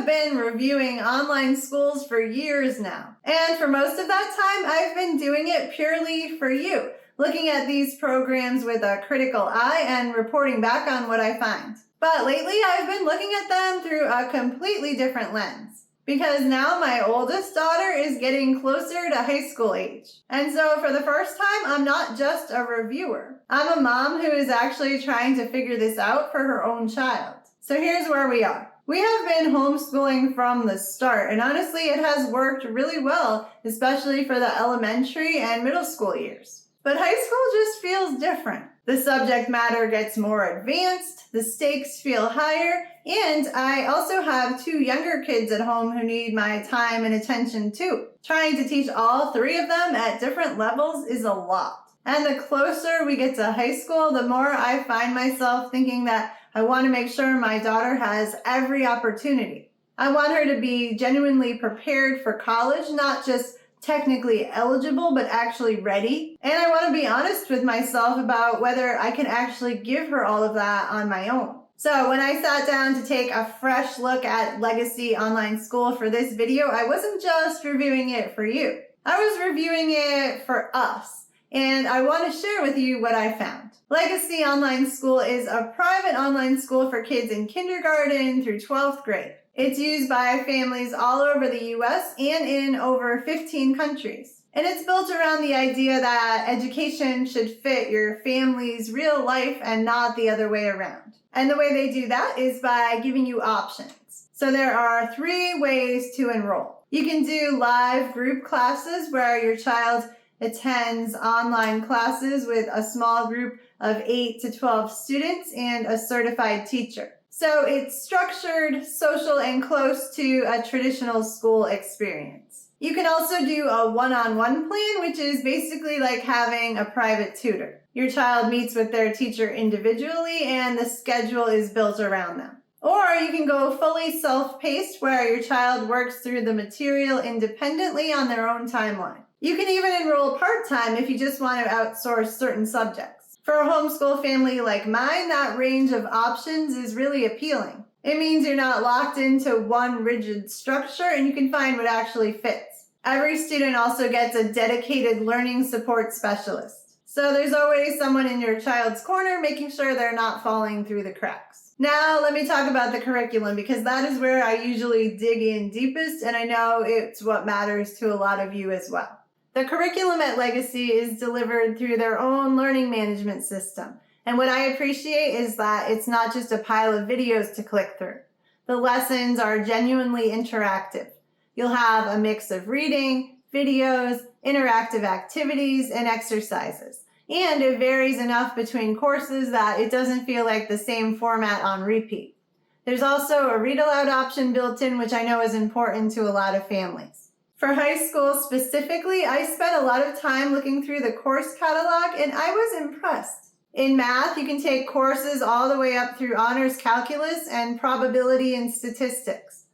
have been reviewing online schools for years now. And for most of that time, I've been doing it purely for you, looking at these programs with a critical eye and reporting back on what I find. But lately, I've been looking at them through a completely different lens. Because now my oldest daughter is getting closer to high school age. And so for the first time, I'm not just a reviewer. I'm a mom who is actually trying to figure this out for her own child. So here's where we are. We have been homeschooling from the start, and honestly, it has worked really well, especially for the elementary and middle school years. But high school just feels different. The subject matter gets more advanced, the stakes feel higher, and I also have 2 younger kids at home who need my time and attention too. Trying to teach all 3 of them at different levels is a lot. And the closer we get to high school, the more I find myself thinking that I want to make sure my daughter has every opportunity. I want her to be genuinely prepared for college, not just technically eligible, but actually ready. And I want to be honest with myself about whether I can actually give her all of that on my own. So when I sat down to take a fresh look at Legacy Online School for this video, I wasn't just reviewing it for you. I was reviewing it for us. And I want to share with you what I found. Legacy Online School is a private online school for kids in kindergarten through 12th grade. It's used by families all over the US and in over 15 countries. And it's built around the idea that education should fit your family's real life and not the other way around. And the way they do that is by giving you options. So there are 3 ways to enroll. You can do live group classes where your child attends online classes with a small group of 8 to 12 students and a certified teacher. So it's structured, social, and close to a traditional school experience. You can also do a one-on-one plan, which is basically like having a private tutor. Your child meets with their teacher individually and the schedule is built around them. Or you can go fully self-paced where your child works through the material independently on their own timeline. You can even enroll part-time if you just want to outsource certain subjects. For a homeschool family like mine, that range of options is really appealing. It means you're not locked into one rigid structure and you can find what actually fits. Every student also gets a dedicated learning support specialist. So there's always someone in your child's corner making sure they're not falling through the cracks. Now let me talk about the curriculum because that is where I usually dig in deepest and I know it's what matters to a lot of you as well. The curriculum at Legacy is delivered through their own learning management system. And what I appreciate is that it's not just a pile of videos to click through. The lessons are genuinely interactive. You'll have a mix of reading, videos, interactive activities, and exercises. And it varies enough between courses that it doesn't feel like the same format on repeat. There's also a read aloud option built in, which I know is important to a lot of families. For high school specifically, I spent a lot of time looking through the course catalog and I was impressed. In math, you can take courses all the way up through honors calculus and probability and statistics.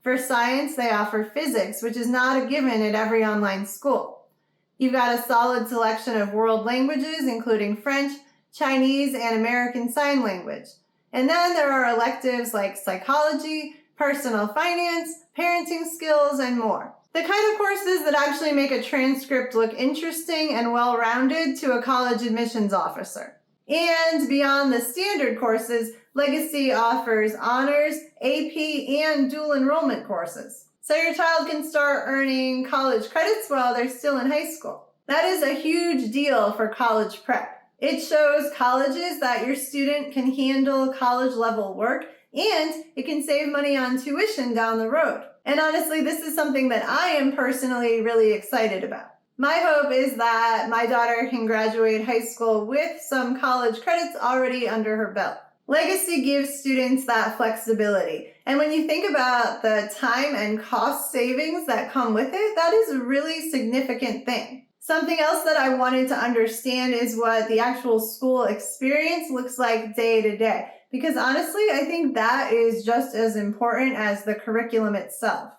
For science, they offer physics, which is not a given at every online school. You've got a solid selection of world languages, including French, Chinese, and American Sign Language. And then there are electives like psychology, personal finance, parenting skills, and more. The kind of courses that actually make a transcript look interesting and well-rounded to a college admissions officer. And beyond the standard courses, Legacy offers honors, AP, and dual enrollment courses. So your child can start earning college credits while they're still in high school. That is a huge deal for college prep. It shows colleges that your student can handle college-level work and it can save money on tuition down the road. And honestly, this is something that I am personally really excited about. My hope is that my daughter can graduate high school with some college credits already under her belt. Legacy gives students that flexibility. And when you think about the time and cost savings that come with it, that is a really significant thing. Something else that I wanted to understand is what the actual school experience looks like day to day. Because honestly, I think that is just as important as the curriculum itself.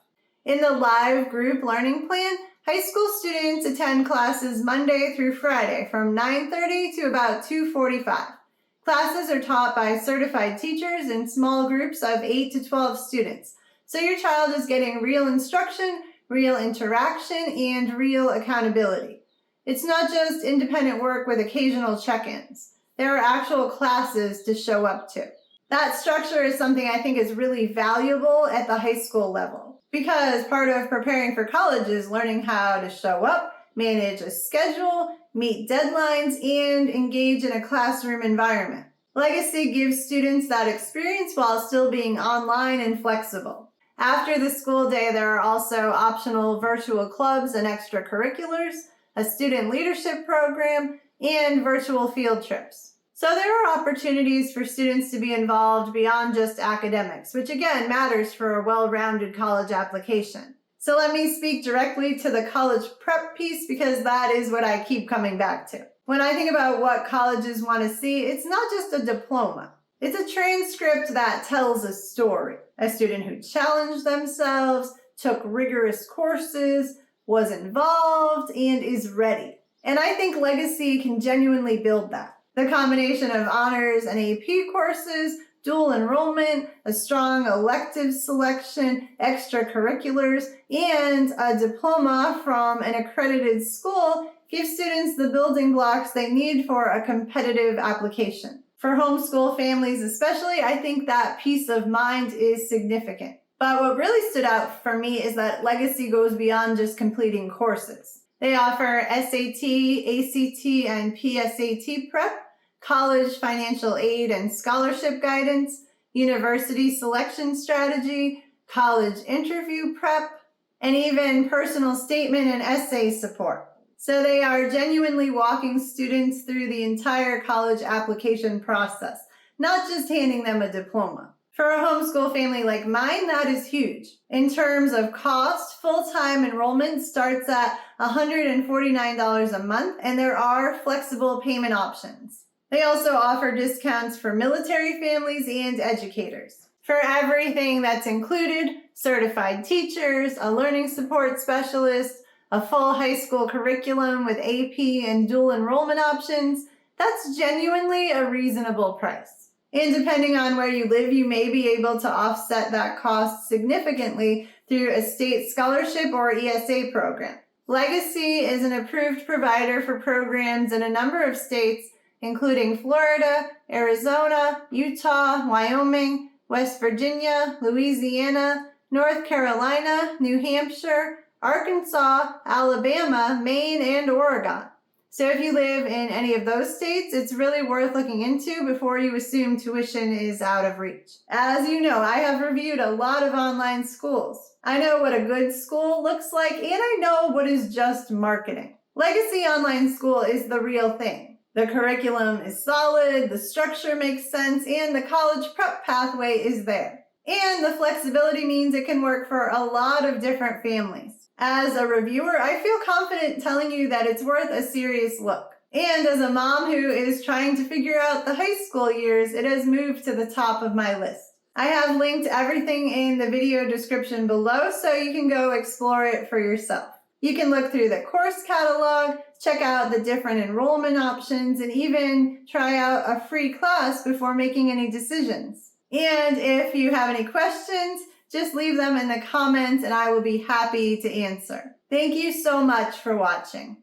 In the live group learning plan, high school students attend classes Monday through Friday from 9:30 to about 2:45. Classes are taught by certified teachers in small groups of 8 to 12 students. So your child is getting real instruction, real interaction, and real accountability. It's not just independent work with occasional check-ins. There are actual classes to show up to. That structure is something I think is really valuable at the high school level, because part of preparing for college is learning how to show up, manage a schedule, meet deadlines, and engage in a classroom environment. Legacy gives students that experience while still being online and flexible. After the school day, there are also optional virtual clubs and extracurriculars, a student leadership program, and virtual field trips. So there are opportunities for students to be involved beyond just academics, which again matters for a well-rounded college application. So let me speak directly to the college prep piece, because that is what I keep coming back to. When I think about what colleges want to see, it's not just a diploma. It's a transcript that tells a story. A student who challenged themselves, took rigorous courses, was involved, and is ready. And I think Legacy can genuinely build that. The combination of honors and AP courses, dual enrollment, a strong elective selection, extracurriculars, and a diploma from an accredited school gives students the building blocks they need for a competitive application. For homeschool families especially, I think that peace of mind is significant. But what really stood out for me is that Legacy goes beyond just completing courses. They offer SAT, ACT, and PSAT prep, college financial aid and scholarship guidance, university selection strategy, college interview prep, and even personal statement and essay support. So they are genuinely walking students through the entire college application process, not just handing them a diploma. For a homeschool family like mine, that is huge. In terms of cost, full-time enrollment starts at $149 a month, and there are flexible payment options. They also offer discounts for military families and educators. For everything that's included, certified teachers, a learning support specialist, a full high school curriculum with AP and dual enrollment options, that's genuinely a reasonable price. And depending on where you live, you may be able to offset that cost significantly through a state scholarship or ESA program. Legacy is an approved provider for programs in a number of states, including Florida, Arizona, Utah, Wyoming, West Virginia, Louisiana, North Carolina, New Hampshire, Arkansas, Alabama, Maine, and Oregon. So if you live in any of those states, it's really worth looking into before you assume tuition is out of reach. As you know, I have reviewed a lot of online schools. I know what a good school looks like, and I know what is just marketing. Legacy Online School is the real thing. The curriculum is solid, the structure makes sense, and the college prep pathway is there. And the flexibility means it can work for a lot of different families. As a reviewer, I feel confident telling you that it's worth a serious look. And as a mom who is trying to figure out the high school years, it has moved to the top of my list. I have linked everything in the video description below so you can go explore it for yourself. You can look through the course catalog, check out the different enrollment options, and even try out a free class before making any decisions. And if you have any questions, just leave them in the comments and I will be happy to answer. Thank you so much for watching.